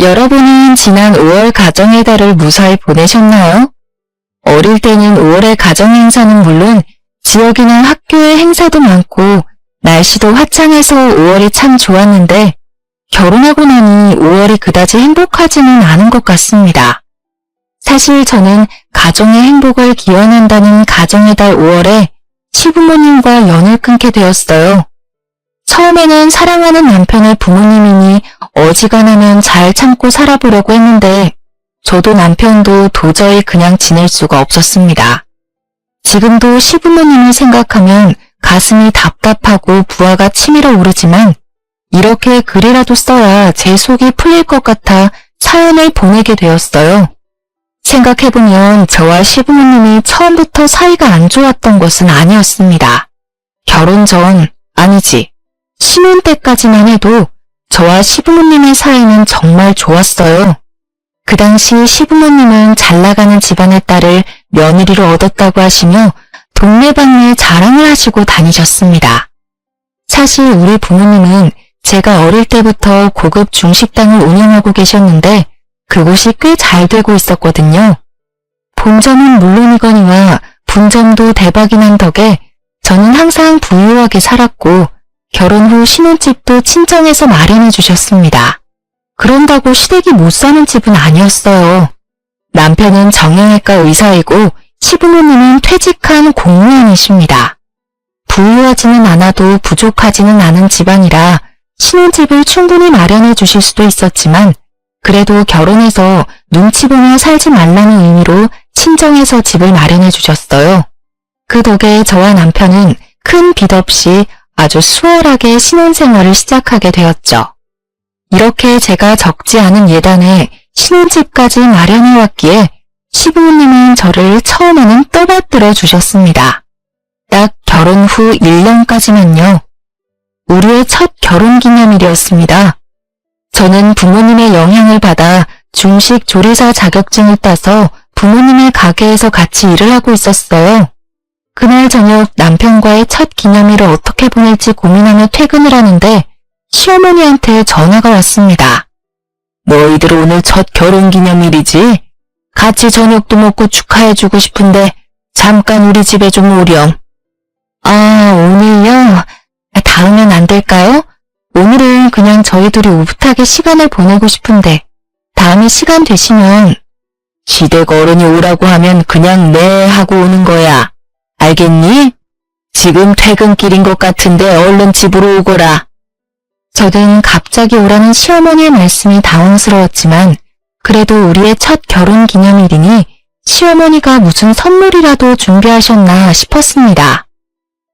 여러분은 지난 5월 가정의 달을 무사히 보내셨나요? 어릴 때는 5월의 가정 행사는 물론 지역이나 학교의 행사도 많고 날씨도 화창해서 5월이 참 좋았는데 결혼하고 나니 5월이 그다지 행복하지는 않은 것 같습니다. 사실 저는 가정의 행복을 기원한다는 가정의 달 5월에 시부모님과 연을 끊게 되었어요. 처음에는 사랑하는 남편의 부모님이니 어지간하면 잘 참고 살아보려고 했는데 저도 남편도 도저히 그냥 지낼 수가 없었습니다. 지금도 시부모님을 생각하면 가슴이 답답하고 부하가 치밀어 오르지만 이렇게 글이라도 써야 제 속이 풀릴 것 같아 사연을 보내게 되었어요. 생각해보면 저와 시부모님이 처음부터 사이가 안 좋았던 것은 아니었습니다. 결혼 전, 아니지, 신혼 때까지만 해도 저와 시부모님의 사이는 정말 좋았어요. 그 당시 시부모님은 잘나가는 집안의 딸을 며느리로 얻었다고 하시며 동네방네 자랑을 하시고 다니셨습니다. 사실 우리 부모님은 제가 어릴 때부터 고급 중식당을 운영하고 계셨는데 그곳이 꽤 잘 되고 있었거든요. 본점은 물론이거니와 분점도 대박이 난 덕에 저는 항상 부유하게 살았고 결혼 후 신혼집도 친정에서 마련해 주셨습니다. 그런다고 시댁이 못 사는 집은 아니었어요. 남편은 정형외과 의사이고 시부모님은 퇴직한 공무원이십니다. 부유하지는 않아도 부족하지는 않은 집안이라 신혼집을 충분히 마련해 주실 수도 있었지만 그래도 결혼해서 눈치 보며 살지 말라는 의미로 친정에서 집을 마련해 주셨어요. 그 덕에 저와 남편은 큰 빚 없이 아주 수월하게 신혼생활을 시작하게 되었죠. 이렇게 제가 적지 않은 예단에 신혼집까지 마련해왔기에 시부모님은 저를 처음에는 떠받들어 주셨습니다. 딱 결혼 후 1년까지만요. 우리의 첫 결혼기념일이었습니다. 저는 부모님의 영향을 받아 중식 조리사 자격증을 따서 부모님의 가게에서 같이 일을 하고 있었어요. 그날 저녁 남편과의 첫 기념일을 어떻게 보낼지 고민하며 퇴근을 하는데 시어머니한테 전화가 왔습니다. 너희들 오늘 첫 결혼기념일이지? 같이 저녁도 먹고 축하해주고 싶은데 잠깐 우리 집에 좀 오렴. 아, 오늘요? 다음엔 안 될까요? 오늘은 그냥 저희들이 오붓하게 시간을 보내고 싶은데 다음에 시간 되시면. 시댁 어른이 오라고 하면 그냥 네 하고 오는 거야. 알겠니? 지금 퇴근길인 것 같은데 얼른 집으로 오거라. 저는 갑자기 오라는 시어머니의 말씀이 당황스러웠지만 그래도 우리의 첫 결혼기념일이니 시어머니가 무슨 선물이라도 준비하셨나 싶었습니다.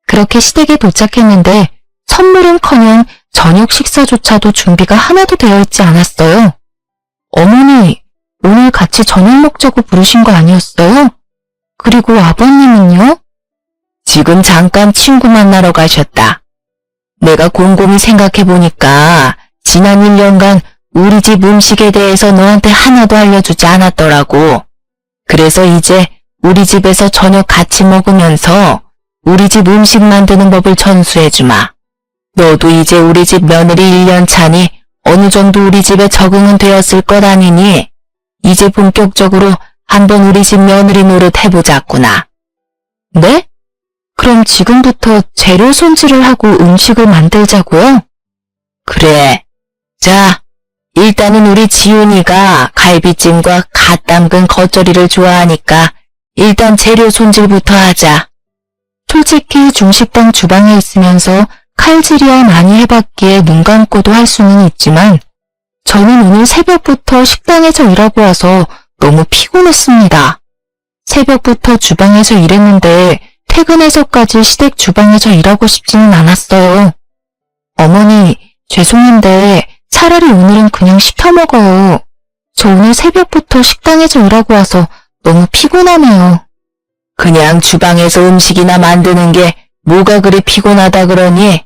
그렇게 시댁에 도착했는데 선물은커녕 저녁 식사조차도 준비가 하나도 되어 있지 않았어요. 어머니, 오늘 같이 저녁 먹자고 부르신 거 아니었어요? 그리고 아버님은요? 지금 잠깐 친구 만나러 가셨다. 내가 곰곰이 생각해보니까 지난 1년간 우리 집 음식에 대해서 너한테 하나도 알려주지 않았더라고. 그래서 이제 우리 집에서 저녁 같이 먹으면서 우리 집 음식 만드는 법을 전수해주마. 너도 이제 우리 집 며느리 1년 차니 어느 정도 우리 집에 적응은 되었을 것 아니니 이제 본격적으로 한번 우리 집 며느리 노릇 해보자꾸나. 네? 그럼 지금부터 재료 손질을 하고 음식을 만들자고요? 그래. 자, 일단은 우리 지훈이가 갈비찜과 갓 담근 겉절이를 좋아하니까 일단 재료 손질부터 하자. 솔직히 중식당 주방에 있으면서 칼질이야 많이 해봤기에 눈 감고도 할 수는 있지만 저는 오늘 새벽부터 식당에서 일하고 와서 너무 피곤했습니다. 새벽부터 주방에서 일했는데 퇴근해서까지 시댁 주방에서 일하고 싶지는 않았어요. 어머니, 죄송한데 차라리 오늘은 그냥 시켜 먹어요. 저 오늘 새벽부터 식당에서 일하고 와서 너무 피곤하네요. 그냥 주방에서 음식이나 만드는 게 뭐가 그리 피곤하다 그러니?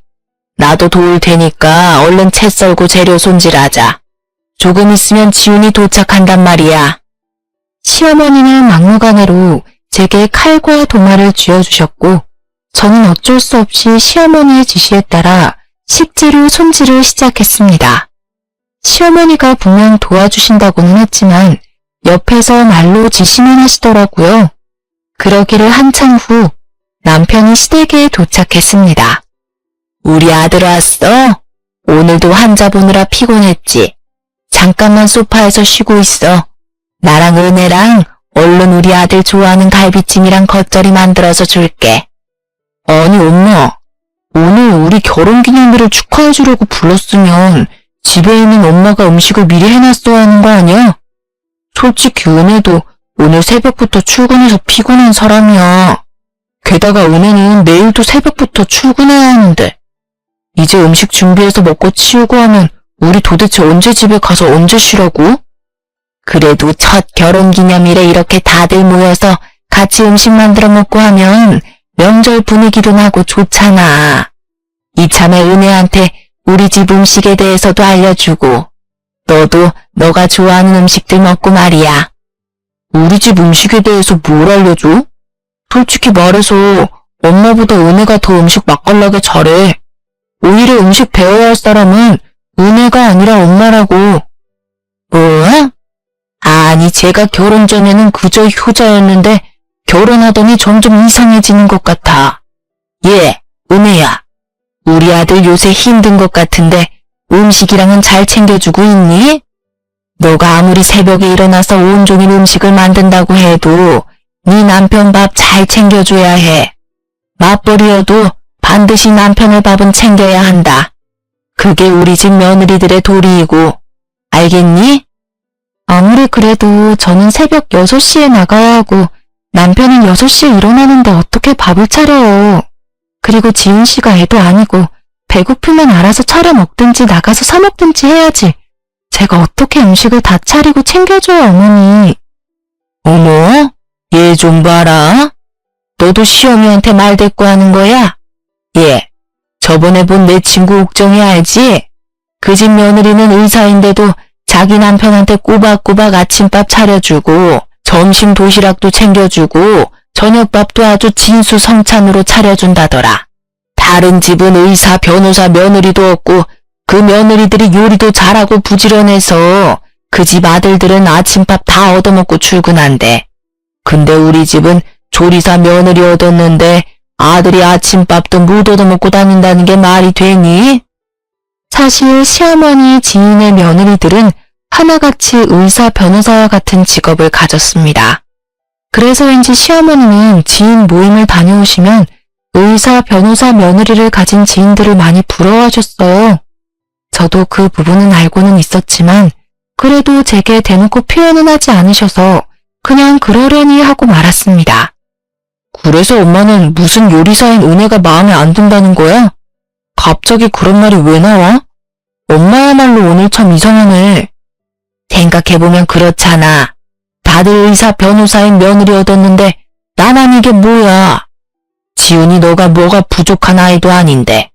나도 도울 테니까 얼른 채 썰고 재료 손질하자. 조금 있으면 지훈이 도착한단 말이야. 시어머니는 막무가내로 제게 칼과 도마를 쥐어주셨고 저는 어쩔 수 없이 시어머니의 지시에 따라 식재료 손질을 시작했습니다. 시어머니가 분명 도와주신다고는 했지만 옆에서 말로 지시만 하시더라고요. 그러기를 한참 후 남편이 시댁에 도착했습니다. 우리 아들 왔어? 오늘도 환자 보느라 피곤했지? 잠깐만 소파에서 쉬고 있어. 나랑 은혜랑 얼른 우리 아들 좋아하는 갈비찜이랑 겉절이 만들어서 줄게. 아니 엄마, 오늘 우리 결혼기념일을 축하해주려고 불렀으면 집에 있는 엄마가 음식을 미리 해놨어야 하는 거 아니야? 솔직히 은혜도 오늘 새벽부터 출근해서 피곤한 사람이야. 게다가 은혜는 내일도 새벽부터 출근해야 하는데 이제 음식 준비해서 먹고 치우고 하면 우리 도대체 언제 집에 가서 언제 쉬라고? 그래도 첫 결혼기념일에 이렇게 다들 모여서 같이 음식 만들어 먹고 하면 명절 분위기도 나고 좋잖아. 이참에 은혜한테 우리 집 음식에 대해서도 알려주고 너도 너가 좋아하는 음식들 먹고 말이야. 우리 집 음식에 대해서 뭘 알려줘? 솔직히 말해서 엄마보다 은혜가 더 음식 맛깔나게 잘해. 오히려 음식 배워야 할 사람은 은혜가 아니라 엄마라고. 뭐? 아니 제가 결혼 전에는 그저 효자였는데 결혼하더니 점점 이상해지는 것 같아. 예, 은혜야. 우리 아들 요새 힘든 것 같은데 음식이랑은 잘 챙겨주고 있니? 너가 아무리 새벽에 일어나서 온종일 음식을 만든다고 해도 네 남편 밥 잘 챙겨줘야 해. 맞벌이여도 반드시 남편의 밥은 챙겨야 한다. 그게 우리 집 며느리들의 도리이고, 알겠니? 아무리 그래도 저는 새벽 6시에 나가야 하고 남편은 6시에 일어나는데 어떻게 밥을 차려요. 그리고 지훈 씨가 애도 아니고 배고프면 알아서 차려 먹든지 나가서 사 먹든지 해야지. 제가 어떻게 음식을 다 차리고 챙겨줘요, 어머니. 어머, 얘 좀 봐라. 너도 시어미한테 말대꾸하는 거야? 예, 저번에 본 내 친구 옥정이 알지? 그 집 며느리는 의사인데도 자기 남편한테 꼬박꼬박 아침밥 차려주고 점심 도시락도 챙겨주고 저녁밥도 아주 진수성찬으로 차려준다더라. 다른 집은 의사, 변호사 며느리도 없고 그 며느리들이 요리도 잘하고 부지런해서 그 집 아들들은 아침밥 다 얻어먹고 출근한대. 근데 우리 집은 조리사 며느리 얻었는데 아들이 아침밥도 못 얻어먹고 다닌다는 게 말이 되니? 사실 시어머니 지인의 며느리들은 하나같이 의사, 변호사와 같은 직업을 가졌습니다. 그래서인지 시어머니는 지인 모임을 다녀오시면 의사, 변호사 며느리를 가진 지인들을 많이 부러워하셨어요. 저도 그 부분은 알고는 있었지만 그래도 제게 대놓고 표현은 하지 않으셔서 그냥 그러려니 하고 말았습니다. 그래서 엄마는 무슨 요리사인 은혜가 마음에 안 든다는 거야? 갑자기 그런 말이 왜 나와? 엄마야말로 오늘 참 이상하네. 생각해보면 그렇잖아. 다들 의사, 변호사인 며느리 얻었는데 나만 이게 뭐야. 지훈이 너가 뭐가 부족한 아이도 아닌데.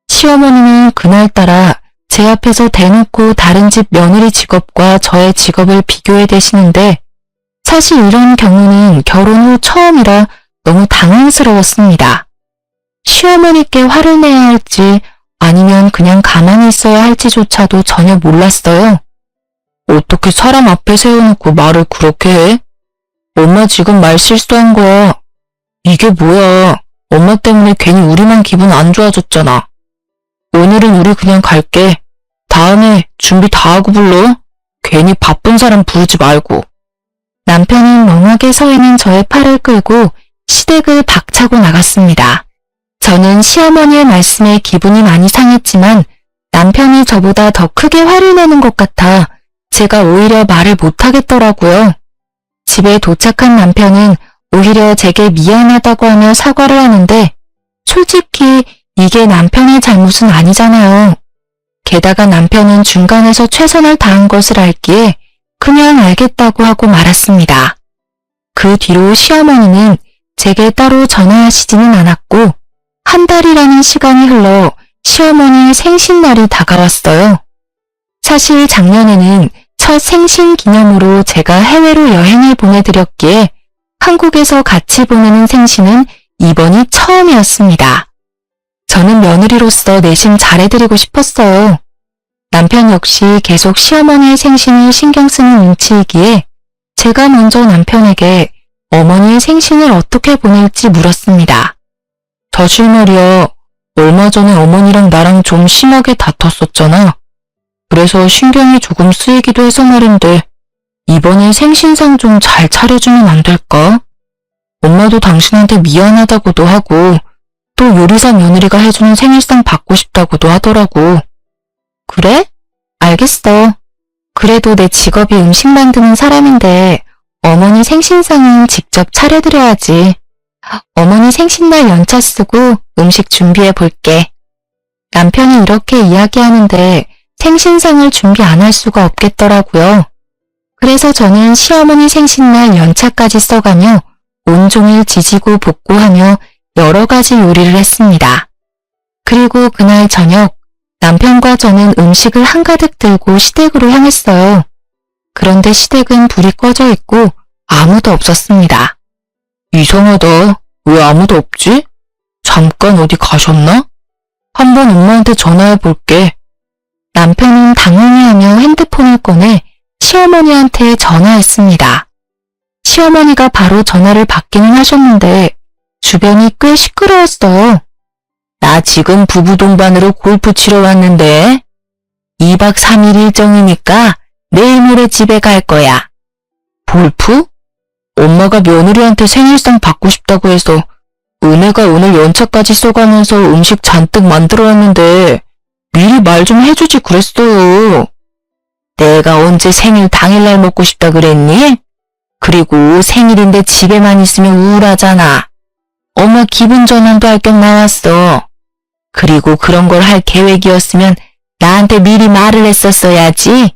시어머니는 그날따라 제 앞에서 대놓고 다른 집 며느리 직업과 저의 직업을 비교해 대시는데 사실 이런 경우는 결혼 후 처음이라 너무 당황스러웠습니다. 시어머니께 화를 내야 할지 아니면 그냥 가만히 있어야 할지조차도 전혀 몰랐어요. 어떻게 사람 앞에 세워놓고 말을 그렇게 해? 엄마 지금 말 실수한 거야. 이게 뭐야. 엄마 때문에 괜히 우리만 기분 안 좋아졌잖아. 오늘은 우리 그냥 갈게. 다음에 준비 다 하고 불러. 괜히 바쁜 사람 부르지 말고. 남편은 멍하게 서 있는 저의 팔을 끌고 시댁을 박차고 나갔습니다. 저는 시어머니의 말씀에 기분이 많이 상했지만 남편이 저보다 더 크게 화를 내는 것 같아 제가 오히려 말을 못하겠더라고요. 집에 도착한 남편은 오히려 제게 미안하다고 하며 사과를 하는데 솔직히 이게 남편의 잘못은 아니잖아요. 게다가 남편은 중간에서 최선을 다한 것을 알기에 그냥 알겠다고 하고 말았습니다. 그 뒤로 시어머니는 제게 따로 전화하시지는 않았고 한 달이라는 시간이 흘러 시어머니의 생신날이 다가왔어요. 사실 작년에는 첫 생신 기념으로 제가 해외로 여행을 보내드렸기에 한국에서 같이 보내는 생신은 이번이 처음이었습니다. 저는 며느리로서 내심 잘해드리고 싶었어요. 남편 역시 계속 시어머니의 생신을 신경 쓰는 눈치이기에 제가 먼저 남편에게 어머니의 생신을 어떻게 보낼지 물었습니다. 사실 말이야, 얼마 전에 어머니랑 나랑 좀 심하게 다퉜었잖아. 그래서 신경이 조금 쓰이기도 해서 말인데 이번에 생신상 좀 잘 차려주면 안 될까? 엄마도 당신한테 미안하다고도 하고 또 요리사 며느리가 해주는 생일상 받고 싶다고도 하더라고. 그래? 알겠어. 그래도 내 직업이 음식 만드는 사람인데 어머니 생신상은 직접 차려드려야지. 어머니 생신날 연차 쓰고 음식 준비해 볼게. 남편이 이렇게 이야기하는데 생신상을 준비 안 할 수가 없겠더라고요. 그래서 저는 시어머니 생신날 연차까지 써가며 온종일 지지고 볶고하며 여러 가지 요리를 했습니다. 그리고 그날 저녁 남편과 저는 음식을 한가득 들고 시댁으로 향했어요. 그런데 시댁은 불이 꺼져 있고 아무도 없었습니다. 이상하다. 왜 아무도 없지? 잠깐 어디 가셨나? 한번 엄마한테 전화해 볼게. 남편은 당황해하며 핸드폰을 꺼내 시어머니한테 전화했습니다. 시어머니가 바로 전화를 받기는 하셨는데 주변이 꽤 시끄러웠어요. 나 지금 부부 동반으로 골프 치러 왔는데 2박 3일 일정이니까 내일 모레 집에 갈 거야. 골프? 엄마가 며느리한테 생일상 받고 싶다고 해서 은혜가 오늘 연차까지 써가면서 음식 잔뜩 만들어왔는데 미리 말 좀 해주지 그랬어요. 내가 언제 생일 당일날 먹고 싶다 그랬니? 그리고 생일인데 집에만 있으면 우울하잖아. 엄마 기분 전환도 할 겸 나왔어. 그리고 그런 걸 할 계획이었으면 나한테 미리 말을 했었어야지.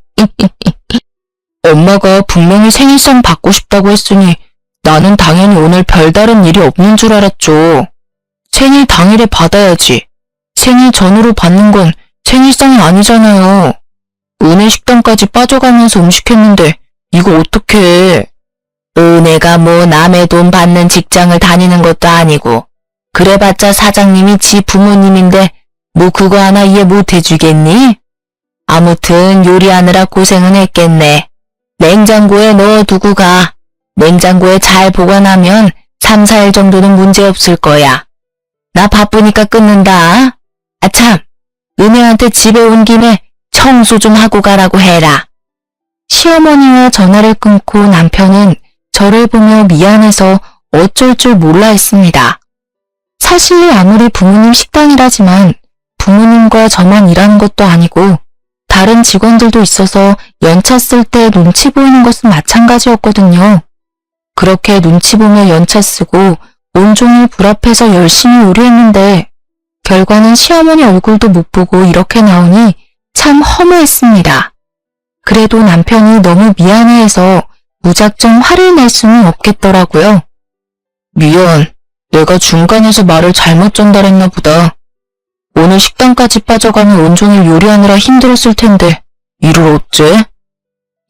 엄마가 분명히 생일상 받고 싶다고 했으니 나는 당연히 오늘 별다른 일이 없는 줄 알았죠. 생일 당일에 받아야지. 생일 전후로 받는 건 생일상이 아니잖아요. 은혜 식당까지 빠져가면서 음식했는데 이거 어떡해. 은혜가 뭐 남의 돈 받는 직장을 다니는 것도 아니고 그래봤자 사장님이 지 부모님인데 뭐 그거 하나 이해 못 해주겠니? 아무튼 요리하느라 고생은 했겠네. 냉장고에 넣어두고 가. 냉장고에 잘 보관하면 3, 4일 정도는 문제없을 거야. 나 바쁘니까 끊는다. 아참, 은혜한테 집에 온 김에 청소 좀 하고 가라고 해라. 시어머니와 전화를 끊고 남편은 저를 보며 미안해서 어쩔 줄 몰라 했습니다. 사실 아무리 부모님 식당이라지만 부모님과 저만 일하는 것도 아니고 다른 직원들도 있어서 연차 쓸 때 눈치 보이는 것은 마찬가지였거든요. 그렇게 눈치 보며 연차 쓰고 온종일 불 앞에서 열심히 요리했는데 결과는 시어머니 얼굴도 못 보고 이렇게 나오니 참 허무했습니다. 그래도 남편이 너무 미안해해서 무작정 화를 낼 수는 없겠더라고요. 미안, 내가 중간에서 말을 잘못 전달했나 보다. 오늘 식당까지 빠져가면 온종일 요리하느라 힘들었을 텐데 이를 어째?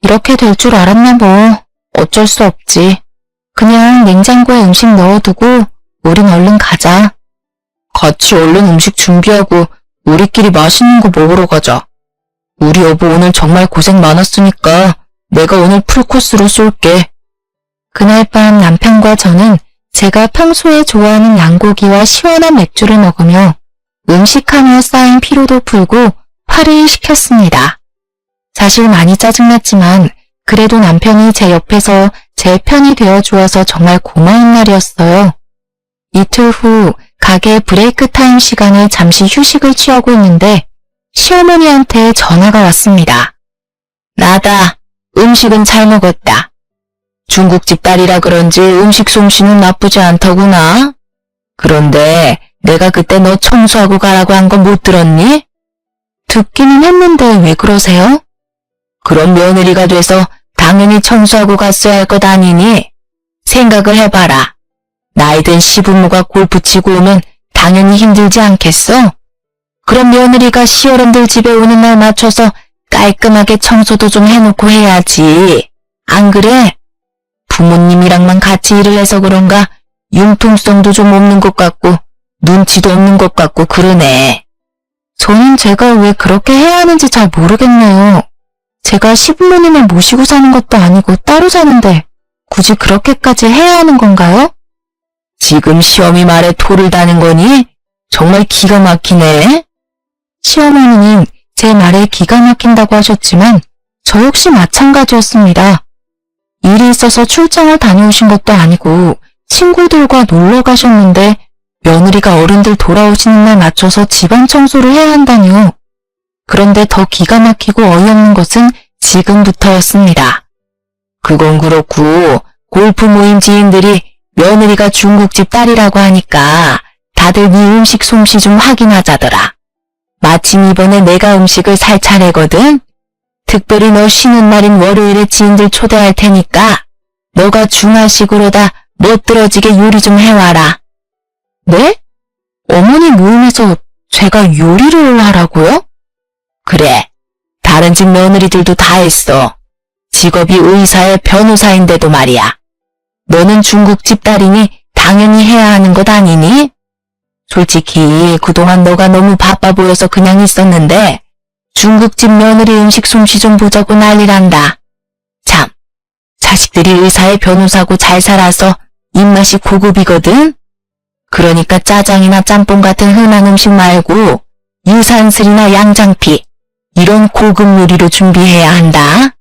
이렇게 될 줄 알았나 뭐. 어쩔 수 없지. 그냥 냉장고에 음식 넣어두고 우린 얼른 가자. 같이 얼른 음식 준비하고 우리끼리 맛있는 거 먹으러 가자. 우리 여보 오늘 정말 고생 많았으니까 내가 오늘 풀코스로 쏠게. 그날 밤 남편과 저는 제가 평소에 좋아하는 양고기와 시원한 맥주를 먹으며 음식하며 쌓인 피로도 풀고 화를 시켰습니다. 사실 많이 짜증났지만 그래도 남편이 제 옆에서 제 편이 되어주어서 정말 고마운 날이었어요. 이틀 후 가게 브레이크 타임 시간에 잠시 휴식을 취하고 있는데 시어머니한테 전화가 왔습니다. 나다. 음식은 잘 먹었다. 중국집 딸이라 그런지 음식 솜씨는 나쁘지 않더구나. 그런데 내가 그때 너 청소하고 가라고 한 건 못 들었니? 듣기는 했는데 왜 그러세요? 그럼 며느리가 돼서 당연히 청소하고 갔어야 할 것 아니니? 생각을 해봐라. 나이든 시부모가 골프 치고 오면 당연히 힘들지 않겠어? 그럼 며느리가 시어른들 집에 오는 날 맞춰서 깔끔하게 청소도 좀 해놓고 해야지. 안 그래? 부모님이랑만 같이 일을 해서 그런가 융통성도 좀 없는 것 같고 눈치도 없는 것 같고 그러네. 저는 제가 왜 그렇게 해야 하는지 잘 모르겠네요. 제가 시부모님을 모시고 사는 것도 아니고 따로 사는데 굳이 그렇게까지 해야 하는 건가요? 지금 시어미 말에 토를 다는 거니? 정말 기가 막히네. 시어머니는 제 말에 기가 막힌다고 하셨지만 저 역시 마찬가지였습니다. 일이 있어서 출장을 다녀오신 것도 아니고 친구들과 놀러 가셨는데 며느리가 어른들 돌아오시는 날 맞춰서 집안 청소를 해야 한다니요. 그런데 더 기가 막히고 어이없는 것은 지금부터였습니다. 그건 그렇고 골프 모임 지인들이 며느리가 중국집 딸이라고 하니까 다들 네 음식 솜씨 좀 확인하자더라. 마침 이번에 내가 음식을 살 차례거든. 특별히 너 쉬는 날인 월요일에 지인들 초대할 테니까 너가 중화식으로다 멋들어지게 요리 좀 해와라. 네? 어머니 모임에서 제가 요리를 하라고요? 그래. 다른 집 며느리들도 다 했어. 직업이 의사의 변호사인데도 말이야. 너는 중국집 딸이니 당연히 해야 하는 것 아니니? 솔직히 그동안 너가 너무 바빠 보여서 그냥 있었는데 중국집 며느리 음식 솜씨 좀 보자고 난리란다. 참, 자식들이 의사의 변호사고 잘 살아서 입맛이 고급이거든? 그러니까 짜장이나 짬뽕 같은 흔한 음식 말고 유산슬이나 양장피 이런 고급 요리로 준비해야 한다.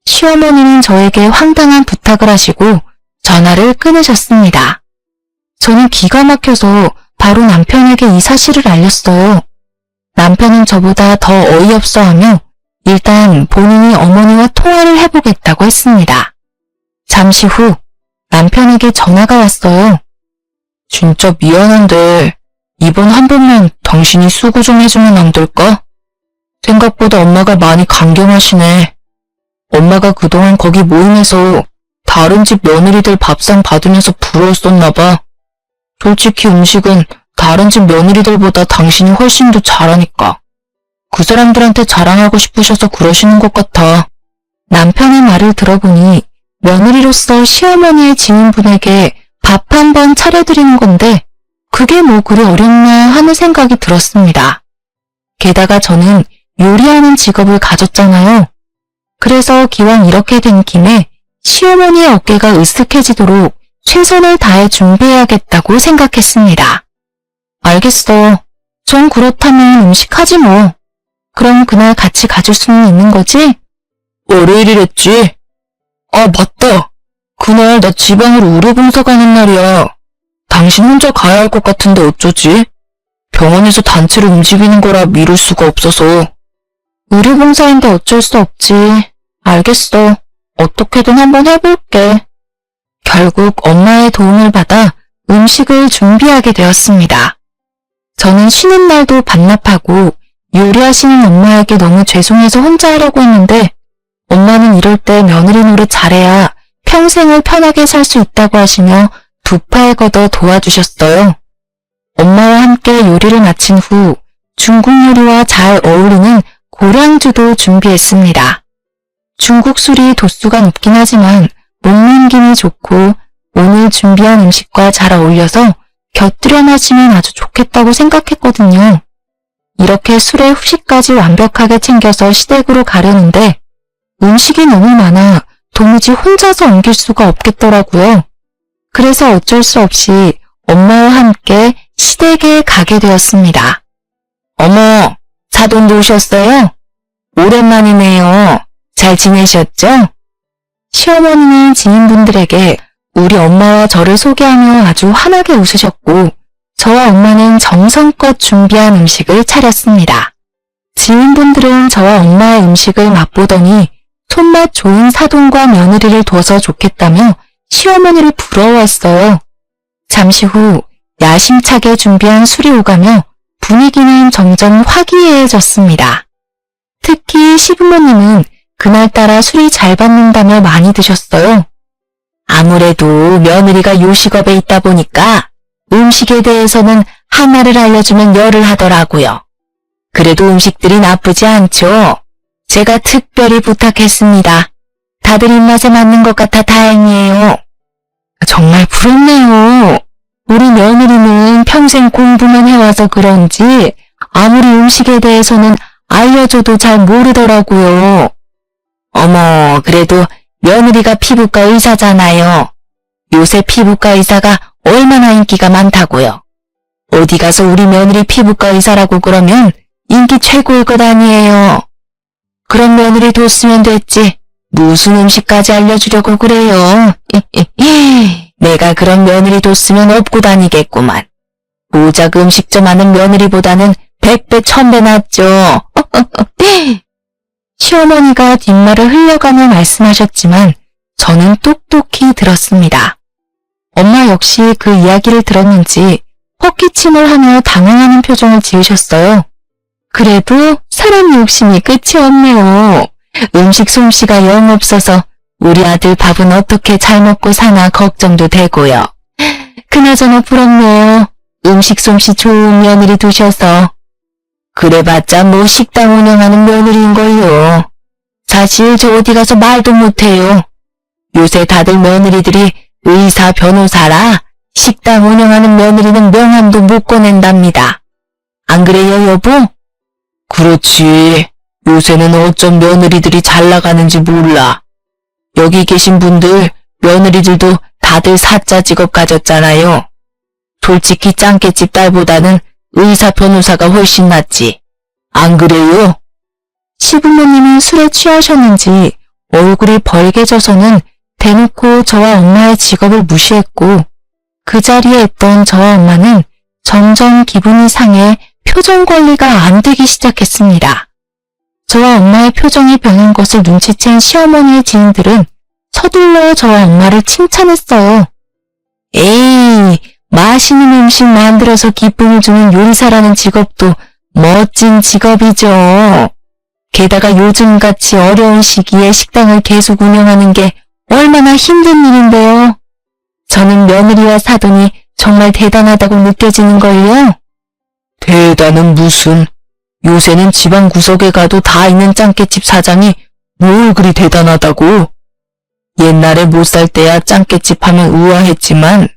시어머니는 저에게 황당한 부탁을 하시고 전화를 끊으셨습니다. 저는 기가 막혀서 바로 남편에게 이 사실을 알렸어요. 남편은 저보다 더 어이없어하며 일단 본인이 어머니와 통화를 해보겠다고 했습니다. 잠시 후 남편에게 전화가 왔어요. 진짜 미안한데 이번 한 번만 당신이 수고 좀 해주면 안 될까? 생각보다 엄마가 많이 강경하시네. 엄마가 그동안 거기 모임에서 다른 집 며느리들 밥상 받으면서 부러웠었나 봐. 솔직히 음식은 다른 집 며느리들보다 당신이 훨씬 더 잘하니까. 그 사람들한테 자랑하고 싶으셔서 그러시는 것 같아. 남편의 말을 들어보니 며느리로서 시어머니의 지인분에게 밥 한 번 차려드리는 건데 그게 뭐 그리 어렵나 하는 생각이 들었습니다. 게다가 저는 요리하는 직업을 가졌잖아요. 그래서 기왕 이렇게 된 김에 시어머니의 어깨가 으쓱해지도록 최선을 다해 준비해야겠다고 생각했습니다. 알겠어. 전 그렇다면 음식하지 뭐. 그럼 그날 같이 가줄 수는 있는 거지? 월요일이랬지? 아, 맞다. 그날 나 지방으로 의료봉사 가는 날이야. 당신 혼자 가야 할 것 같은데 어쩌지? 병원에서 단체로 움직이는 거라 미룰 수가 없어서. 의료봉사인데 어쩔 수 없지. 알겠어. 어떻게든 한번 해볼게. 결국 엄마의 도움을 받아 음식을 준비하게 되었습니다. 저는 쉬는 날도 반납하고 요리하시는 엄마에게 너무 죄송해서 혼자 하려고 했는데 엄마는 이럴 때 며느리 노릇 잘해야 평생을 편하게 살 수 있다고 하시며 두 팔 걷어 도와주셨어요. 엄마와 함께 요리를 마친 후 중국 요리와 잘 어울리는 고량주도 준비했습니다. 중국 술이 도수가 높긴 하지만 몸넘김이 좋고 오늘 준비한 음식과 잘 어울려서 곁들여 마시면 아주 좋겠다고 생각했거든요. 이렇게 술의 후식까지 완벽하게 챙겨서 시댁으로 가려는데 음식이 너무 많아 도무지 혼자서 옮길 수가 없겠더라고요. 그래서 어쩔 수 없이 엄마와 함께 시댁에 가게 되었습니다. 어머, 사돈도 오셨어요? 오랜만이네요. 잘 지내셨죠? 시어머니는 지인분들에게 우리 엄마와 저를 소개하며 아주 환하게 웃으셨고 저와 엄마는 정성껏 준비한 음식을 차렸습니다. 지인분들은 저와 엄마의 음식을 맛보더니 손맛 좋은 사돈과 며느리를 둬서 좋겠다며 시어머니를 부러워했어요. 잠시 후 야심차게 준비한 술이 오가며 분위기는 점점 화기애애해졌습니다. 특히 시부모님은 그날따라 술이 잘 받는다며 많이 드셨어요. 아무래도 며느리가 요식업에 있다 보니까 음식에 대해서는 하나를 알려주면 열을 하더라고요. 그래도 음식들이 나쁘지 않죠. 제가 특별히 부탁했습니다. 다들 입맛에 맞는 것 같아 다행이에요. 정말 부럽네요. 우리 며느리는 평생 공부만 해와서 그런지 아무리 음식에 대해서는 알려줘도 잘 모르더라고요. 어머, 그래도 며느리가 피부과 의사잖아요. 요새 피부과 의사가 얼마나 인기가 많다고요. 어디 가서 우리 며느리 피부과 의사라고 그러면 인기 최고일 것 아니에요. 그런 며느리 뒀으면 됐지. 무슨 음식까지 알려주려고 그래요. 내가 그런 며느리 뒀으면 업고 다니겠구만. 고작 음식점 하는 며느리보다는 100배 1000배 낫죠. 시어머니가 뒷말을 흘려가며 말씀하셨지만 저는 똑똑히 들었습니다. 엄마 역시 그 이야기를 들었는지 헛기침을 하며 당황하는 표정을 지으셨어요. 그래도 사람 욕심이 끝이 없네요. 음식 솜씨가 영 없어서 우리 아들 밥은 어떻게 잘 먹고 사나 걱정도 되고요. 그나저나 부럽네요. 음식 솜씨 좋은 며느리 두셔서. 그래봤자 뭐 식당 운영하는 며느리인걸요. 사실 저 어디 가서 말도 못해요. 요새 다들 며느리들이 의사, 변호사라 식당 운영하는 며느리는 명함도 못 꺼낸답니다. 안 그래요, 여보? 그렇지. 요새는 어쩜 며느리들이 잘 나가는지 몰라. 여기 계신 분들, 며느리들도 다들 사자 직업 가졌잖아요. 솔직히 짱깨집 딸보다는 의사, 변호사가 훨씬 낫지. 안 그래요? 시부모님은 술에 취하셨는지 얼굴이 벌개져서는 대놓고 저와 엄마의 직업을 무시했고 그 자리에 있던 저와 엄마는 점점 기분이 상해 표정 관리가 안 되기 시작했습니다. 저와 엄마의 표정이 변한 것을 눈치챈 시어머니의 지인들은 서둘러 저와 엄마를 칭찬했어요. 에이, 맛있는 음식 만들어서 기쁨을 주는 요리사라는 직업도 멋진 직업이죠. 게다가 요즘같이 어려운 시기에 식당을 계속 운영하는 게 얼마나 힘든 일인데요. 저는 며느리와 사돈이 정말 대단하다고 느껴지는걸요. 대단은 무슨. 요새는 지방 구석에 가도 다 있는 짱깨집 사장이 뭘 그리 대단하다고. 옛날에 못 살 때야 짱깨집 하면 우아했지만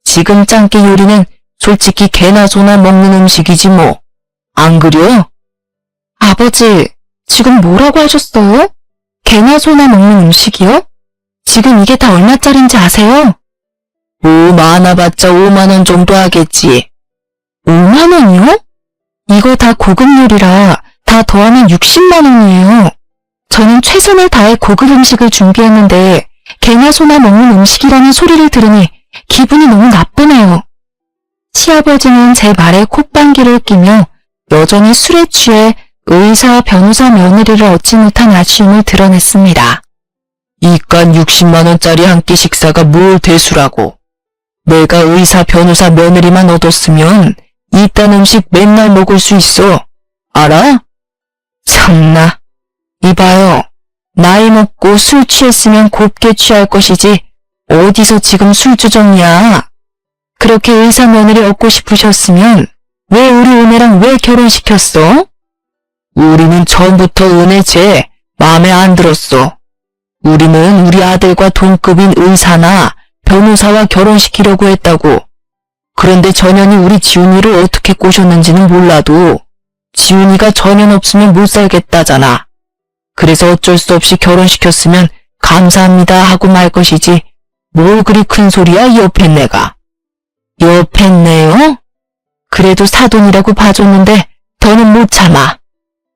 지금 짱깨 요리는 솔직히 개나 소나 먹는 음식이지 뭐. 안 그려? 아버지, 지금 뭐라고 하셨어요? 개나 소나 먹는 음식이요? 지금 이게 다 얼마짜린지 아세요? 뭐 많아봤자 5만 원 정도 하겠지. 5만 원이요? 이거 다 고급 요리라 다 더하면 60만 원이에요. 저는 최선을 다해 고급 음식을 준비했는데 개나 소나 먹는 음식이라는 소리를 들으니 기분이 너무 나쁘네요. 시아버지는 제 말에 콧방귀를 끼며 여전히 술에 취해 의사, 변호사 며느리를 얻지 못한 아쉬움을 드러냈습니다. 이깟 60만 원짜리 한 끼 식사가 뭘 대수라고. 내가 의사, 변호사 며느리만 얻었으면 이딴 음식 맨날 먹을 수 있어. 알아? 참나. 이봐요. 나이 먹고 술 취했으면 곱게 취할 것이지 어디서 지금 술주정이야. 그렇게 의사 며느리 얻고 싶으셨으면 왜 우리 은혜랑 왜 결혼시켰어? 우리는 처음부터 은혜 쟤 마음에 안 들었어. 우리는 우리 아들과 동급인 의사나 변호사와 결혼시키려고 했다고. 그런데 전현이 우리 지훈이를 어떻게 꼬셨는지는 몰라도 지훈이가 전현 없으면 못 살겠다잖아. 그래서 어쩔 수 없이 결혼시켰으면 감사합니다 하고 말 것이지 뭘 그리 큰 소리야 여팬네가. 여팬네요? 그래도 사돈이라고 봐줬는데 더는 못 참아.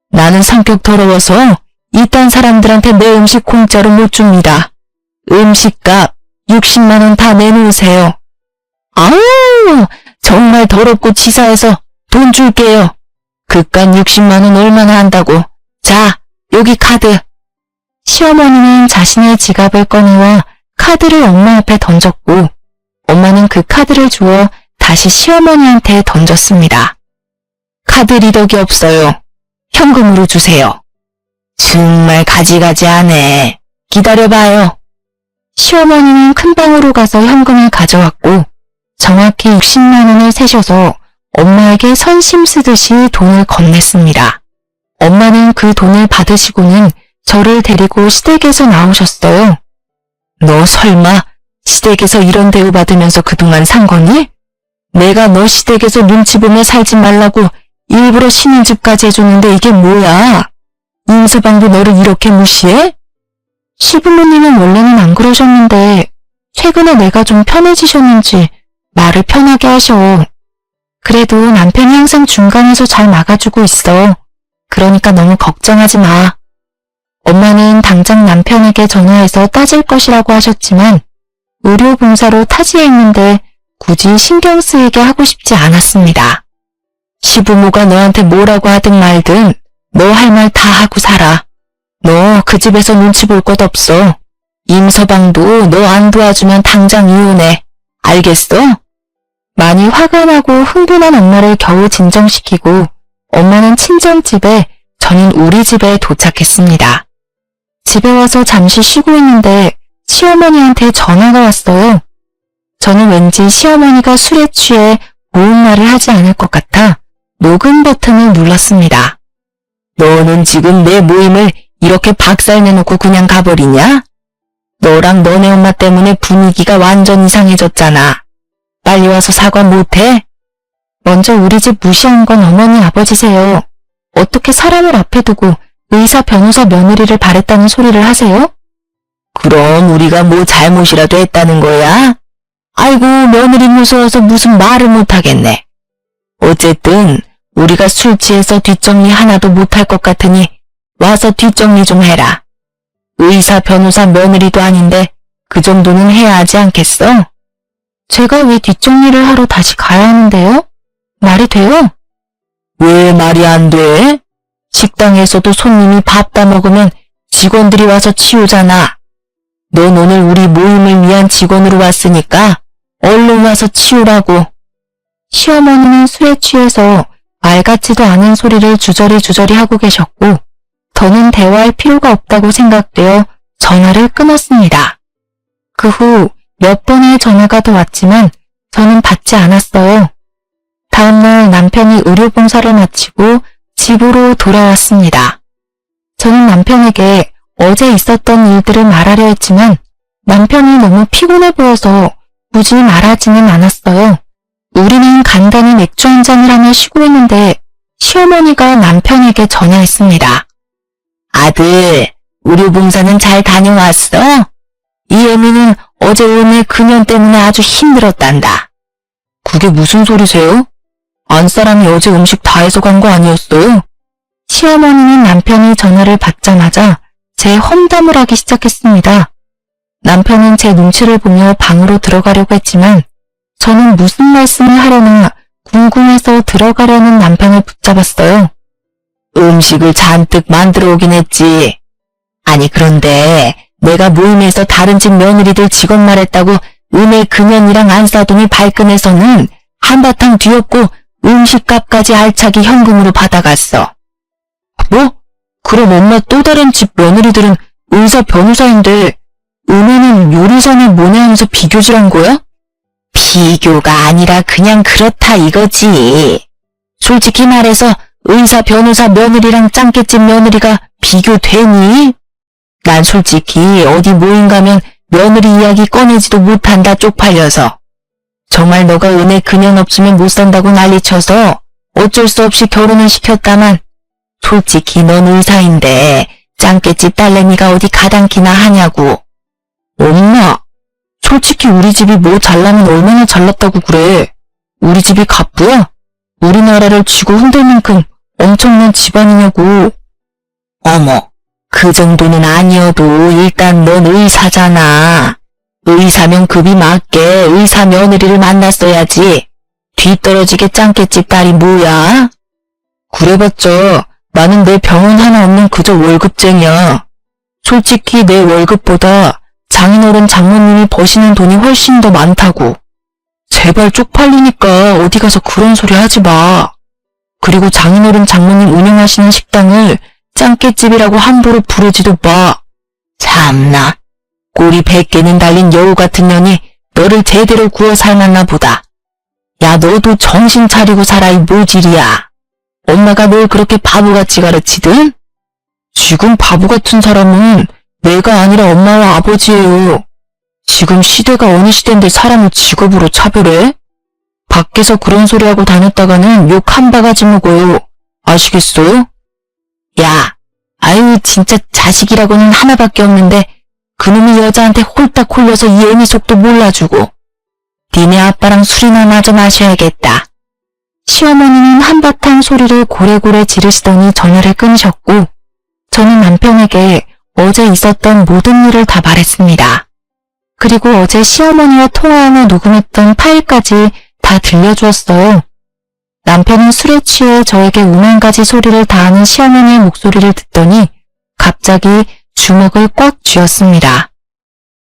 나는 성격 더러워서 이딴 사람들한테 내 음식 공짜로 못 줍니다. 음식값 60만 원 다 내놓으세요. 아우, 정말 더럽고 치사해서 돈 줄게요. 그깟 60만 원 얼마나 한다고. 자, 여기 카드. 시어머니는 자신의 지갑을 꺼내와 카드를 엄마 앞에 던졌고 엄마는 그 카드를 주워 다시 시어머니한테 던졌습니다. 카드 리더기 없어요. 현금으로 주세요. 정말 가지가지하네. 기다려봐요. 시어머니는 큰 방으로 가서 현금을 가져왔고 정확히 60만 원을 세셔서 엄마에게 선심 쓰듯이 돈을 건넸습니다. 엄마는 그 돈을 받으시고는 저를 데리고 시댁에서 나오셨어요. 너 설마 시댁에서 이런 대우 받으면서 그동안 산 거니? 내가 너 시댁에서 눈치 보며 살지 말라고 일부러 쉬는 집까지 해줬는데 이게 뭐야? 임서방도 너를 이렇게 무시해? 시부모님은 원래는 안 그러셨는데 최근에 내가 좀 편해지셨는지 말을 편하게 하셔. 그래도 남편이 항상 중간에서 잘 막아주고 있어. 그러니까 너무 걱정하지 마. 엄마는 당장 남편에게 전화해서 따질 것이라고 하셨지만 의료봉사로 타지에 있는데 굳이 신경 쓰이게 하고 싶지 않았습니다. 시부모가 너한테 뭐라고 하든 말든 너 할 말 다 하고 살아. 너 그 집에서 눈치 볼 것 없어. 임서방도 너 안 도와주면 당장 이혼해. 알겠어? 많이 화가 나고 흥분한 엄마를 겨우 진정시키고 엄마는 친정집에, 저는 우리 집에 도착했습니다. 집에 와서 잠시 쉬고 있는데 시어머니한테 전화가 왔어요. 저는 왠지 시어머니가 술에 취해 고운 말을 하지 않을 것 같아 녹음 버튼을 눌렀습니다. 너는 지금 내 모임을 이렇게 박살내놓고 그냥 가버리냐? 너랑 너네 엄마 때문에 분위기가 완전 이상해졌잖아. 빨리 와서 사과 못해? 먼저 우리 집 무시한 건 어머니 아버지세요. 어떻게 사람을 앞에 두고 의사 변호사 며느리를 바랬다는 소리를 하세요? 그럼 우리가 뭐 잘못이라도 했다는 거야? 아이고 며느리 무서워서 무슨 말을 못하겠네. 어쨌든 우리가 술 취해서 뒷정리 하나도 못할 것 같으니 와서 뒷정리 좀 해라. 의사 변호사 며느리도 아닌데 그 정도는 해야 하지 않겠어? 제가 왜 뒷정리를 하러 다시 가야 하는데요? 말이 돼요? 왜 말이 안 돼? 식당에서도 손님이 밥 다 먹으면 직원들이 와서 치우잖아. 넌 오늘 우리 모임을 위한 직원으로 왔으니까 얼른 와서 치우라고. 시어머니는 술에 취해서 말 같지도 않은 소리를 주저리 하고 계셨고 더는 대화할 필요가 없다고 생각되어 전화를 끊었습니다. 그 후 몇 번의 전화가 더 왔지만 저는 받지 않았어요. 다음날 남편이 의료봉사를 마치고 집으로 돌아왔습니다. 저는 남편에게 어제 있었던 일들을 말하려 했지만 남편이 너무 피곤해 보여서 굳이 말하지는 않았어요. 우리는 간단히 맥주 한 잔을 하며 쉬고 있는데 시어머니가 남편에게 전화했습니다. 아들, 의료봉사는 잘 다녀왔어? 이애미는 어제 오늘 그년 때문에 아주 힘들었단다. 그게 무슨 소리세요? 안사람이 어제 음식 다 해서 간 거 아니었어요? 시어머니는 남편이 전화를 받자마자 제 험담을 하기 시작했습니다. 남편은 제 눈치를 보며 방으로 들어가려고 했지만 저는 무슨 말씀을 하려나 궁금해서 들어가려는 남편을 붙잡았어요. 음식을 잔뜩 만들어 오긴 했지. 아니 그런데 내가 모임에서 다른 집 며느리들 직원 말했다고 은혜 그년이랑 안 싸더니 발끈해서는 한바탕 뒤엎고 음식값까지 알차게 현금으로 받아갔어. 뭐? 그럼 엄마 또 다른 집 며느리들은 의사 변호사인데 은혜는 요리사는 뭐냐 하면서 비교질한 거야? 비교가 아니라 그냥 그렇다 이거지. 솔직히 말해서 의사 변호사 며느리랑 짱깨집 며느리가 비교되니? 난 솔직히 어디 모임 가면 며느리 이야기 꺼내지도 못한다 쪽팔려서. 정말 너가 은혜 그년 없으면 못 산다고 난리쳐서 어쩔 수 없이 결혼을 시켰다만 솔직히 넌 의사인데 짱깨집 딸내미가 어디 가당키나 하냐고. 엄마, 솔직히 우리 집이 뭐 잘나면 얼마나 잘났다고 그래. 우리 집이 갑부야? 우리나라를 쥐고 흔들 만큼 엄청난 집안이냐고. 어머, 그 정도는 아니어도 일단 넌 의사잖아. 의사면 급이 맞게 의사 며느리를 만났어야지. 뒤떨어지게 짱깨집 딸이 뭐야? 그래봤자 나는 내 병원 하나 없는 그저 월급쟁이야. 솔직히 내 월급보다 장인어른 장모님이 버시는 돈이 훨씬 더 많다고. 제발 쪽팔리니까 어디 가서 그런 소리 하지 마. 그리고 장인어른 장모님 운영하시는 식당을 짱깨집이라고 함부로 부르지도 마. 참나. 꼬리 100개는 달린 여우 같은 년이 너를 제대로 구워 삶았나 보다. 야 너도 정신 차리고 살아 이 모질이야. 엄마가 널 그렇게 바보같이 가르치든? 지금 바보 같은 사람은 내가 아니라 엄마와 아버지예요. 지금 시대가 어느 시대인데 사람을 직업으로 차별해? 밖에서 그런 소리 하고 다녔다가는 욕 한 바가지 먹어요. 아시겠어요? 야, 아유 진짜 자식이라고는 하나밖에 없는데 그놈이 여자한테 홀딱 홀려서 이 애미 속도 몰라주고. 니네 아빠랑 술이나 마저 마셔야겠다. 시어머니는 한바탕 소리를 고래고래 지르시더니 전화를 끊으셨고 저는 남편에게 어제 있었던 모든 일을 다 말했습니다. 그리고 어제 시어머니와 통화하며 녹음했던 파일까지 다 들려주었어요. 남편은 술에 취해 저에게 5만 가지 소리를 다하는 시어머니의 목소리를 듣더니 갑자기 주먹을 꽉 쥐었습니다.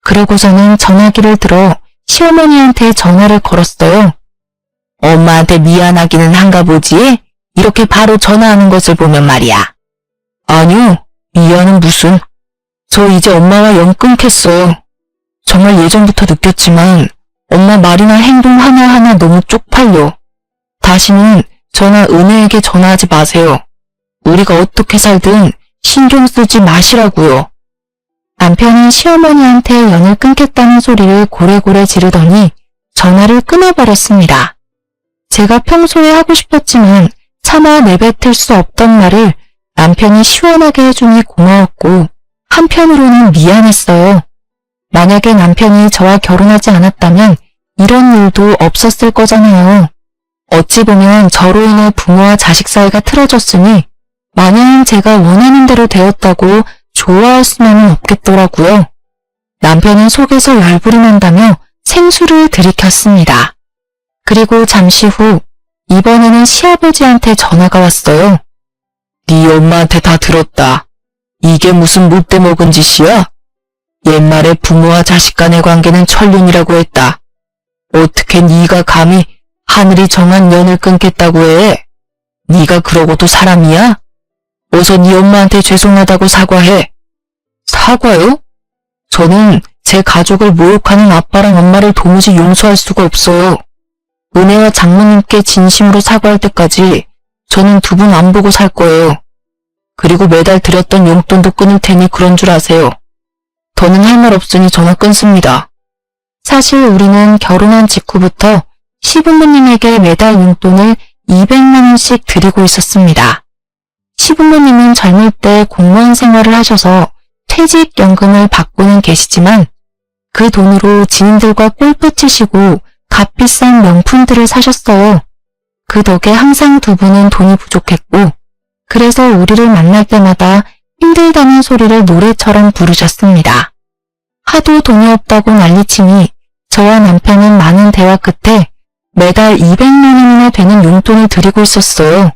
그러고서는 전화기를 들어 시어머니한테 전화를 걸었어요. 엄마한테 미안하기는 한가 보지? 이렇게 바로 전화하는 것을 보면 말이야. 아니요, 미안은 무슨. 저 이제 엄마와 영 끊겠어요. 정말 예전부터 느꼈지만 엄마 말이나 행동 하나하나 너무 쪽팔려. 다시는 저나 은혜에게 전화하지 마세요. 우리가 어떻게 살든 신경 쓰지 마시라고요. 남편은 시어머니한테 연을 끊겠다는 소리를 고래고래 지르더니 전화를 끊어버렸습니다. 제가 평소에 하고 싶었지만 차마 내뱉을 수 없던 말을 남편이 시원하게 해주니 고마웠고 한편으로는 미안했어요. 만약에 남편이 저와 결혼하지 않았다면 이런 일도 없었을 거잖아요. 어찌 보면 저로 인해 부모와 자식 사이가 틀어졌으니 마냥 제가 원하는 대로 되었다고 좋아할 수만은 없겠더라고요. 남편은 속에서 열불이 난다며 생수를 들이켰습니다. 그리고 잠시 후 이번에는 시아버지한테 전화가 왔어요. 네 엄마한테 다 들었다. 이게 무슨 못돼 먹은 짓이야? 옛말에 부모와 자식 간의 관계는 천륜이라고 했다. 어떻게 네가 감히 하늘이 정한 연을 끊겠다고 해? 네가 그러고도 사람이야? 어서 네 엄마한테 죄송하다고 사과해. 사과요? 저는 제 가족을 모욕하는 아빠랑 엄마를 도무지 용서할 수가 없어요. 은혜와 장모님께 진심으로 사과할 때까지 저는 두 분 안 보고 살 거예요. 그리고 매달 드렸던 용돈도 끊을 테니 그런 줄 아세요. 더는 할 말 없으니 전화 끊습니다. 사실 우리는 결혼한 직후부터 시부모님에게 매달 용돈을 200만 원씩 드리고 있었습니다. 시부모님은 젊을 때 공무원 생활을 하셔서 퇴직연금을 받고는 계시지만 그 돈으로 지인들과 골프 치시고 값비싼 명품들을 사셨어요. 그 덕에 항상 두 분은 돈이 부족했고 그래서 우리를 만날 때마다 힘들다는 소리를 노래처럼 부르셨습니다. 하도 돈이 없다고 난리치니 저와 남편은 많은 대화 끝에 매달 200만 원이나 되는 용돈을 드리고 있었어요.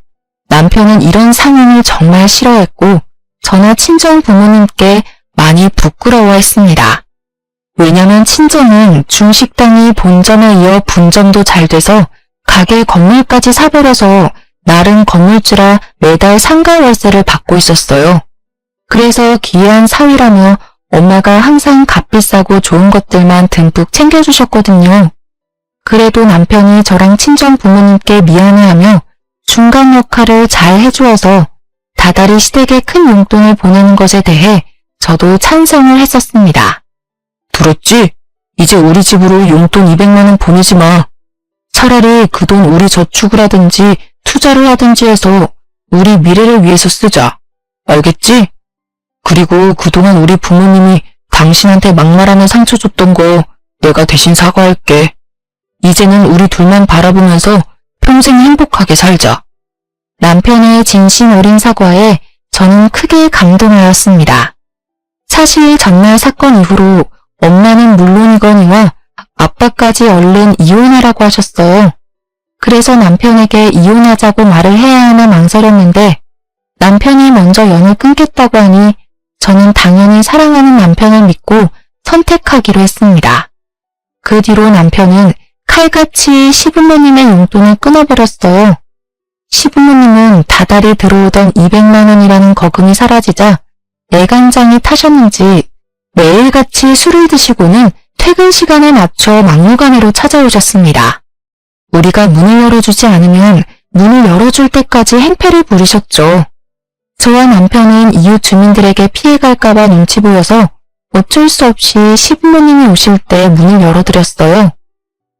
남편은 이런 상황을 정말 싫어했고 저나 친정 부모님께 많이 부끄러워했습니다. 왜냐면 친정은 중식당이 본점에 이어 분점도 잘 돼서 가게 건물까지 사버려서 나름 건물주라 매달 상가 월세를 받고 있었어요. 그래서 기이한 사위라며 엄마가 항상 값비싸고 좋은 것들만 듬뿍 챙겨주셨거든요. 그래도 남편이 저랑 친정 부모님께 미안해하며 중간 역할을 잘 해주어서 다달이 시댁에 큰 용돈을 보내는 것에 대해 저도 찬성을 했었습니다. 들었지? 이제 우리 집으로 용돈 200만 원 보내지 마. 차라리 그 돈 우리 저축을 하든지 투자를 하든지 해서 우리 미래를 위해서 쓰자. 알겠지? 그리고 그동안 우리 부모님이 당신한테 막말하며 상처 줬던 거 내가 대신 사과할게. 이제는 우리 둘만 바라보면서 평생 행복하게 살자. 남편의 진심 어린 사과에 저는 크게 감동하였습니다. 사실 전날 사건 이후로 엄마는 물론이거니와 아빠까지 얼른 이혼하라고 하셨어요. 그래서 남편에게 이혼하자고 말을 해야 하나 망설였는데 남편이 먼저 연을 끊겠다고 하니 저는 당연히 사랑하는 남편을 믿고 선택하기로 했습니다. 그 뒤로 남편은 칼같이 시부모님의 용돈을 끊어버렸어요. 시부모님은 다달이 들어오던 200만 원이라는 거금이 사라지자 애간장이 타셨는지 매일같이 술을 드시고는 퇴근 시간에 맞춰 막무가내로 찾아오셨습니다. 우리가 문을 열어주지 않으면 문을 열어줄 때까지 행패를 부리셨죠. 저와 남편은 이웃 주민들에게 피해갈까봐 눈치 보여서 어쩔 수 없이 시부모님이 오실 때 문을 열어드렸어요.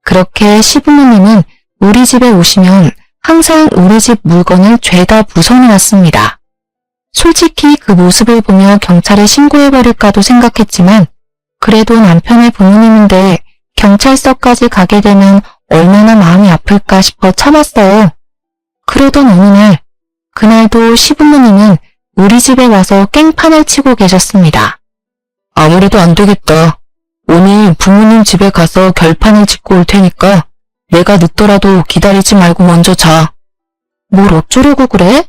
그렇게 시부모님은 우리 집에 오시면 항상 우리 집 물건을 죄다 부숴놓았습니다. 솔직히 그 모습을 보며 경찰에 신고해버릴까도 생각했지만 그래도 남편의 부모님인데 경찰서까지 가게 되면 얼마나 마음이 아플까 싶어 참았어요. 그러던 어느 날, 그날도 시부모님은 우리 집에 와서 깽판을 치고 계셨습니다. 아무래도 안 되겠다. 오늘 부모님 집에 가서 결판을 짓고 올 테니까 내가 늦더라도 기다리지 말고 먼저 자. 뭘 어쩌려고 그래?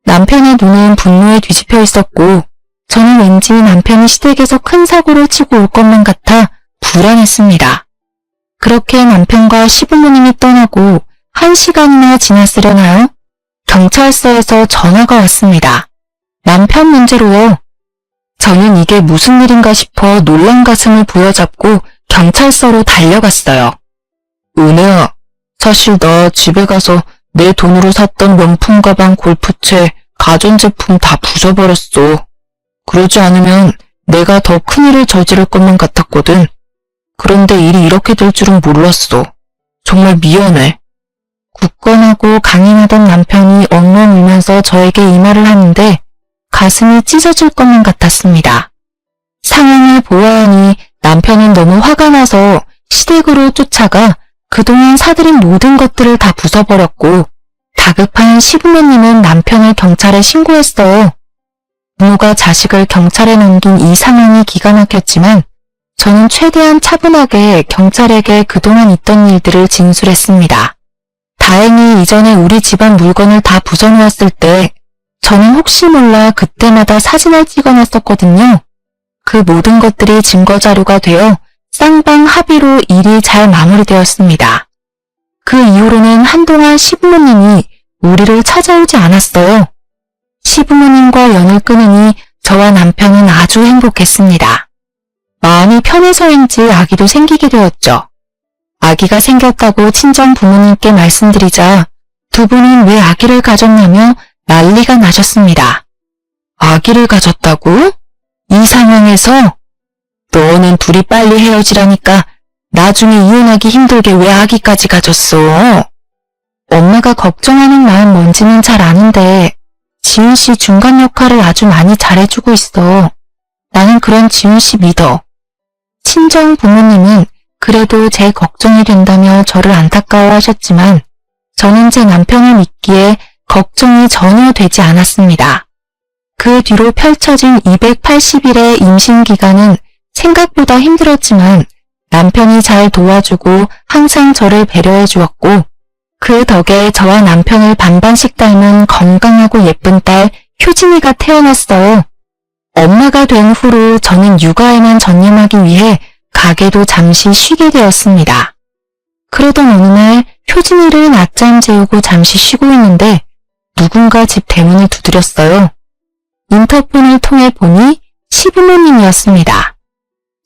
남편의 눈은 분노에 뒤집혀 있었고 저는 왠지 남편이 시댁에서 큰 사고를 치고 올 것만 같아 불안했습니다. 그렇게 남편과 시부모님이 떠나고 1시간이나 지났으려나요? 경찰서에서 전화가 왔습니다. 남편 문제로요. 저는 이게 무슨 일인가 싶어 놀란 가슴을 부여잡고 경찰서로 달려갔어요. 은혜야, 사실 나 집에 가서 내 돈으로 샀던 명품 가방, 골프채, 가전제품 다 부숴버렸어. 그러지 않으면 내가 더 큰일을 저지를 것만 같았거든. 그런데 일이 이렇게 될 줄은 몰랐어. 정말 미안해. 굳건하고 강인하던 남편이 엉엉 울면서 저에게 이 말을 하는데 가슴이 찢어질 것만 같았습니다. 상황을 보아하니 남편은 너무 화가 나서 시댁으로 쫓아가 그동안 사들인 모든 것들을 다 부숴버렸고 다급한 시부모님은 남편을 경찰에 신고했어요. 부모가 자식을 경찰에 넘긴 이 상황이 기가 막혔지만 저는 최대한 차분하게 경찰에게 그동안 있던 일들을 진술했습니다. 다행히 이전에 우리 집안 물건을 다 부숴놓았을 때 저는 혹시 몰라 그때마다 사진을 찍어놨었거든요. 그 모든 것들이 증거자료가 되어 쌍방 합의로 일이 잘 마무리되었습니다. 그 이후로는 한동안 시부모님이 우리를 찾아오지 않았어요. 시부모님과 연을 끊으니 저와 남편은 아주 행복했습니다. 마음이 편해서인지 아기도 생기게 되었죠. 아기가 생겼다고 친정 부모님께 말씀드리자 두 분은 왜 아기를 가졌냐며 난리가 나셨습니다. 아기를 가졌다고? 이 상황에서? 너는 둘이 빨리 헤어지라니까 나중에 이혼하기 힘들게 왜 아기까지 가졌어? 엄마가 걱정하는 마음 뭔지는 잘 아는데 지은 씨 중간 역할을 아주 많이 잘해주고 있어. 나는 그런 지은 씨 믿어. 친정 부모님은 그래도 제 걱정이 된다며 저를 안타까워하셨지만 저는 제 남편을 믿기에 걱정이 전혀 되지 않았습니다. 그 뒤로 펼쳐진 280일의 임신 기간은 생각보다 힘들었지만 남편이 잘 도와주고 항상 저를 배려해 주었고 그 덕에 저와 남편을 반반씩 닮은 건강하고 예쁜 딸 효진이가 태어났어요. 엄마가 된 후로 저는 육아에만 전념하기 위해 가게도 잠시 쉬게 되었습니다. 그러던 어느 날 효진이를 낮잠 재우고 잠시 쉬고 있는데 누군가 집 대문을 두드렸어요. 인터폰을 통해 보니 시부모님이었습니다.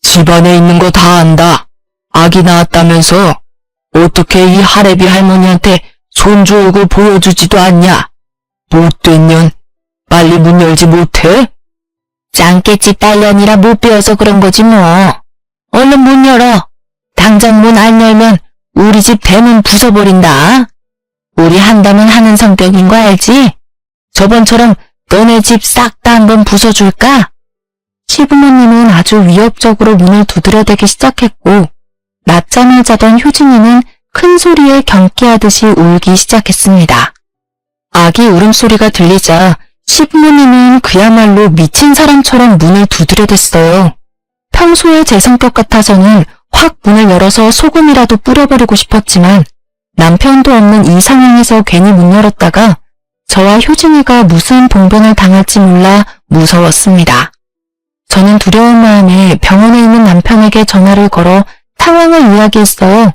집안에 있는 거 다 안다. 아기 낳았다면서 어떻게 이 할애비 할머니한테 손주 얼굴 보여주지도 않냐? 못된 년, 빨리 문 열지 못해? 짱깨집 딸년이라 못 배워서 그런 거지 뭐. 얼른 문 열어. 당장 문 안 열면 우리 집 대문 부숴버린다. 우리 한다면 하는 성격인 거 알지? 저번처럼 너네 집 싹 다 한번 부숴줄까? 시부모님은 아주 위협적으로 문을 두드려대기 시작했고 낮잠을 자던 효진이는 큰 소리에 경기하듯이 울기 시작했습니다. 아기 울음소리가 들리자 시부모님은 그야말로 미친 사람처럼 문을 두드려댔어요. 평소에 제 성격 같아서는 확 문을 열어서 소금이라도 뿌려버리고 싶었지만 남편도 없는 이 상황에서 괜히 문 열었다가 저와 효진이가 무슨 봉변을 당할지 몰라 무서웠습니다. 저는 두려운 마음에 병원에 있는 남편에게 전화를 걸어 상황을 이야기했어요.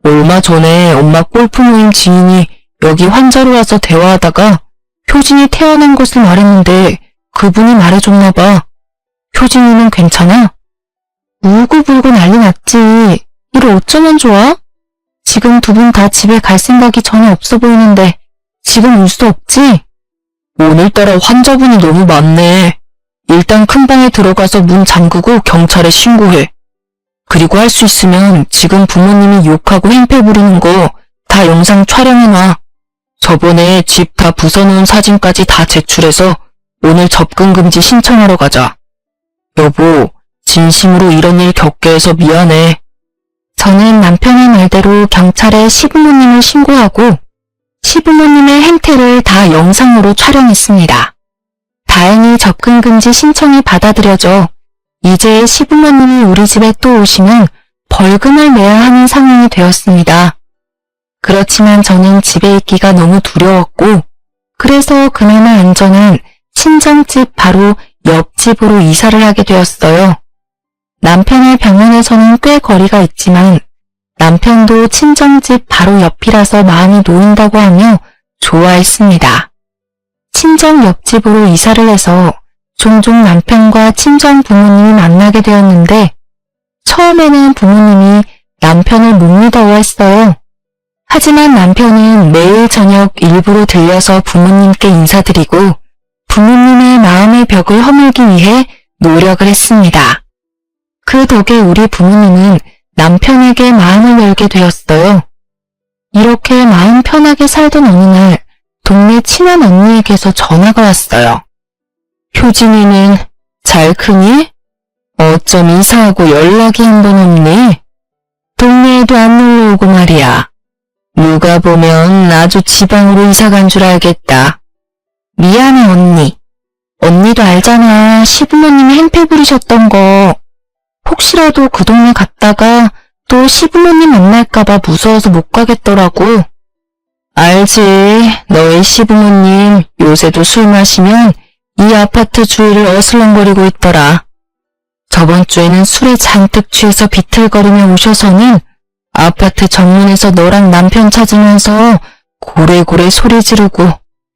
얼마 전에 엄마 골프 모임 지인이 여기 환자로 와서 대화하다가 효진이 태어난 것을 말했는데 그분이 말해줬나 봐. 효진이는 괜찮아? 울고불고 난리 났지. 이를 어쩌면 좋아? 지금 두 분 다 집에 갈 생각이 전혀 없어 보이는데 지금 울 수 없지? 오늘따라 환자분이 너무 많네. 일단 큰 방에 들어가서 문 잠그고 경찰에 신고해. 그리고 할 수 있으면 지금 부모님이 욕하고 행패 부리는 거 다 다 영상 촬영해놔. 저번에 집 다 부숴놓은 사진까지 다 제출해서 오늘 접근 금지 신청하러 가자. 여보, 진심으로 이런 일 겪게 해서 미안해. 저는 남편의 말대로 경찰에 시부모님을 신고하고 시부모님의 행태를 다 영상으로 촬영했습니다. 다행히 접근 금지 신청이 받아들여져 이제 시부모님이 우리 집에 또 오시면 벌금을 내야 하는 상황이 되었습니다. 그렇지만 저는 집에 있기가 너무 두려웠고 그래서 그나마 안전한 친정집 바로 옆집으로 이사를 하게 되었어요. 남편의 병원에서는 꽤 거리가 있지만 남편도 친정집 바로 옆이라서 마음이 놓인다고 하며 좋아했습니다. 친정 옆집으로 이사를 해서 종종 남편과 친정 부모님이 만나게 되었는데 처음에는 부모님이 남편을 못 믿어했어요. 하지만 남편은 매일 저녁 일부러 들려서 부모님께 인사드리고 부모님의 마음의 벽을 허물기 위해 노력을 했습니다. 그 덕에 우리 부모님은 남편에게 마음을 열게 되었어요. 이렇게 마음 편하게 살던 어느 날 동네 친한 언니에게서 전화가 왔어요. 효진이는 잘 크니? 어쩜 이사하고 연락이 한 번 없니? 동네에도 안 놀러 오고 말이야. 누가 보면 아주 지방으로 이사 간 줄 알겠다. 미안해 언니. 언니도 알잖아. 시부모님이 행패 부리셨던 거. 혹시라도 그 동네 갔다가 또 시부모님 만날까봐 무서워서 못 가겠더라고. 알지. 너희 시부모님 요새도 술 마시면 이 아파트 주위를 어슬렁거리고 있더라. 저번 주에는 술에 잔뜩 취해서 비틀거리며 오셔서는 아파트 정문에서 너랑 남편 찾으면서 고래고래 소리 지르고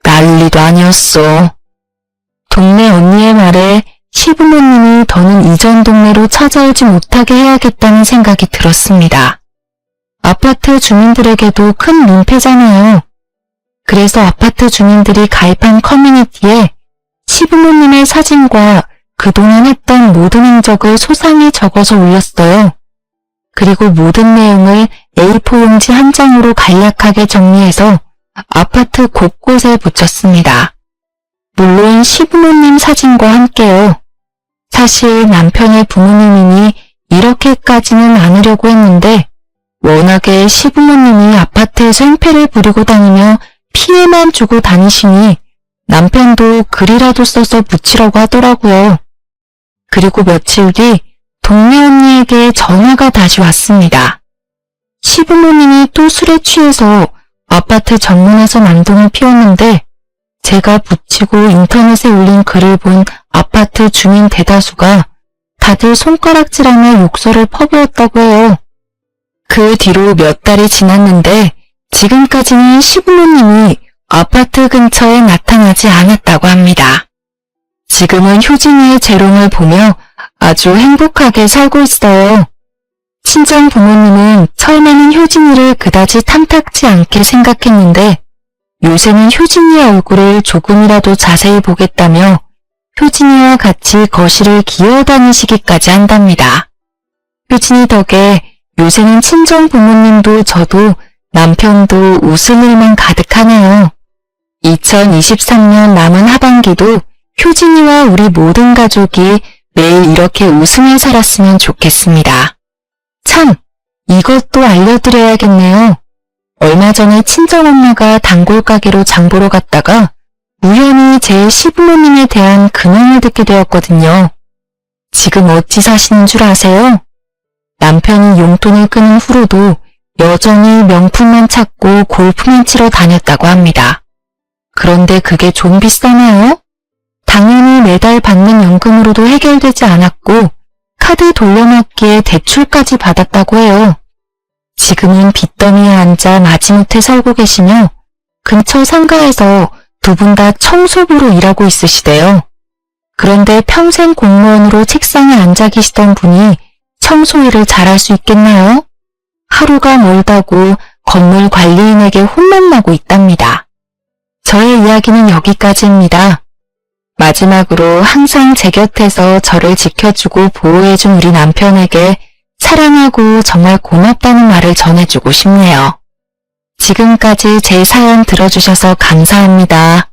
난리도 아니었어. 동네 언니의 말에 시부모님이 더는 이전 동네로 찾아오지 못하게 해야겠다는 생각이 들었습니다. 아파트 주민들에게도 큰 민폐잖아요. 그래서 아파트 주민들이 가입한 커뮤니티에 시부모님의 사진과 그동안 했던 모든 행적을 소상히 적어서 올렸어요. 그리고 모든 내용을 A4 용지 한 장으로 간략하게 정리해서 아파트 곳곳에 붙였습니다. 물론 시부모님 사진과 함께요. 사실 남편의 부모님이니 이렇게까지는 않으려고 했는데 워낙에 시부모님이 아파트에서 행패를 부리고 다니며 피해만 주고 다니시니 남편도 글이라도 써서 붙이려고 하더라고요. 그리고 며칠 뒤 동네 언니에게 전화가 다시 왔습니다. 시부모님이 또 술에 취해서 아파트 정문에서 난동을 피웠는데 제가 붙이고 인터넷에 올린 글을 본 아파트 주민 대다수가 다들 손가락질하며 욕설을 퍼부었다고 해요. 그 뒤로 몇 달이 지났는데 지금까지는 시부모님이 아파트 근처에 나타나지 않았다고 합니다. 지금은 효진이의 재롱을 보며 아주 행복하게 살고 있어요. 친정 부모님은 처음에는 효진이를 그다지 탐탁지 않게 생각했는데 요새는 효진이의 얼굴을 조금이라도 자세히 보겠다며 효진이와 같이 거실을 기어다니시기까지 한답니다. 효진이 덕에 요새는 친정 부모님도 저도 남편도 웃을 일만 가득하네요. 2023년 남은 하반기도 효진이와 우리 모든 가족이 매일 이렇게 웃으며 살았으면 좋겠습니다. 참, 이것도 알려드려야겠네요. 얼마 전에 친정엄마가 단골 가게로 장보러 갔다가 우연히 제 시부모님에 대한 근황을 듣게 되었거든요. 지금 어찌 사시는 줄 아세요? 남편이 용돈을 끊은 후로도 여전히 명품만 찾고 골프만 치러 다녔다고 합니다. 그런데 그게 좀 비싸나요? 당연히 매달 받는 연금으로도 해결되지 않았고 카드 돌려막기에 대출까지 받았다고 해요. 지금은 빚더미에 앉아 마지못해 살고 계시며 근처 상가에서 두 분 다 청소부로 일하고 있으시대요. 그런데 평생 공무원으로 책상에 앉아 계시던 분이 청소 일을 잘할 수 있겠나요? 하루가 멀다고 건물 관리인에게 혼만 나고 있답니다. 저의 이야기는 여기까지입니다. 마지막으로 항상 제 곁에서 저를 지켜주고 보호해준 우리 남편에게 사랑하고 정말 고맙다는 말을 전해주고 싶네요. 지금까지 제 사연 들어주셔서 감사합니다.